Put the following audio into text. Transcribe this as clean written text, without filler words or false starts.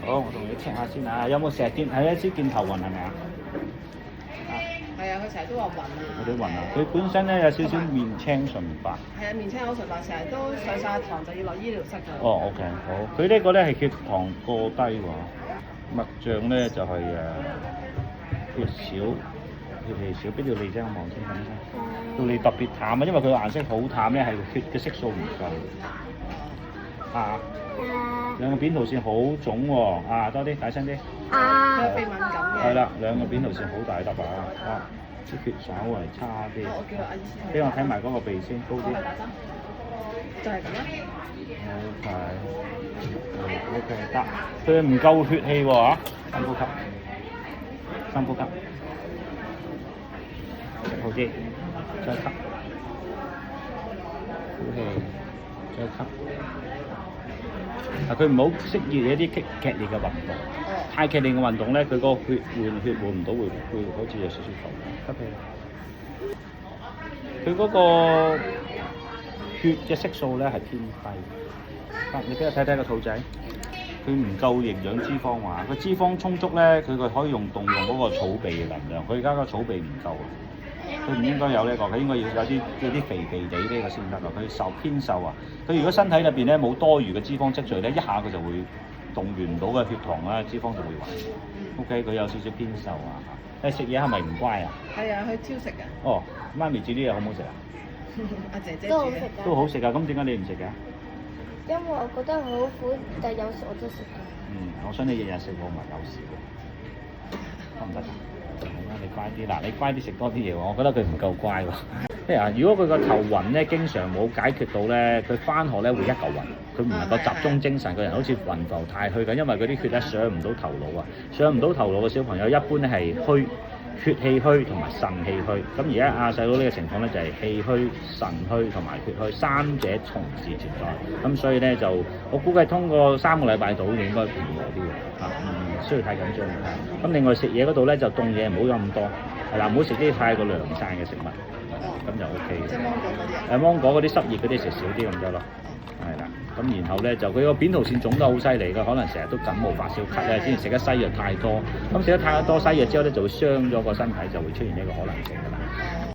好，我同你 check 下先啊，有冇成日見係一支箭頭暈係咪啊？係啊，佢成日都話暈啊。有啲暈啊，佢本身咧有少少面青唇白。係啊，面青口唇白，成日都上晒堂就要落醫療室㗎。哦，OK，好。佢呢個咧係血糖過低喎，脈象咧就係血少，血氣少。邊條脷啫？我望清楚先。條脷特別淡啊，因為佢顏色好淡咧，係血嘅色素唔夠。啊！兩個扁桃腺好腫喎，啊多啲，大聲啲。佢鼻敏感嘅。係啦，兩個扁桃腺好大粒啊，啲血稍為差啲。我叫阿醫師。俾我睇埋嗰個鼻先，高啲。打針。就係咁啦。OK，得。佢唔夠血氣喎嚇，深呼吸，深呼吸，好啲，再吸，呼氣，再吸。佢唔好適宜一啲劇烈嘅運動，太劇烈嘅運動咧，佢個血換唔到，會好似有少少浮。吸氣。佢嗰個血嘅色素咧係偏低。你俾我睇睇個肚仔，佢唔夠營養脂肪話，個脂肪充足咧，佢可以動用嗰個儲備嘅能量。佢而家個儲備唔夠啊，佢唔應該有呢個，佢應該要有啲肥肥地呢個先得啊。佢偏瘦啊，佢如果身體入邊咧冇多餘嘅脂肪積聚咧，一下佢就會動員唔到嘅血糖啦，脂肪就會暈。OK， 佢有少少偏瘦啊。你食嘢係咪唔乖啊？係啊，佢挑食㗎。哦，媽咪煮啲嘢好唔好食啊？阿姐姐都好食煮嘅。都好食啊！咁點解你唔食嘅？因為我覺得好苦，但有時我都食嘅。我想你日日食我咪有事嘅，得唔得啊？好啦，你乖啲嗱，你乖啲食多啲嘢喎，我覺得佢唔夠乖喎。即係如果佢個頭暈咧，經常冇解決到咧，佢翻學咧會一嚿暈，佢唔能夠集中精神，個人好似暈浮太虛咁，因為嗰啲血咧上唔到頭腦啊，上唔到頭腦嘅小朋友一般咧係虛。血氣虛同埋腎氣虛，咁而家阿細佬呢個情況咧就係氣虛、腎虛同埋血虛三者同時存在，咁所以咧就我估計通過3個禮拜度應該平和啲嘅，唔需要太緊張。咁另外食嘢嗰度咧就凍嘢唔好飲咁多，係啦，唔好食啲太過涼晒嘅食物，咁就 OK 嘅。即係芒果嗰啲啊？芒果嗰啲濕熱嗰啲食少啲咁得咯，係啦。咁然後咧就佢個扁桃腺腫得好犀利嘅，可能成日都感冒發燒咳咧，之前食得西藥太多，咁食得太多西藥之後咧就會傷咗個身體，就會出現呢個可能性。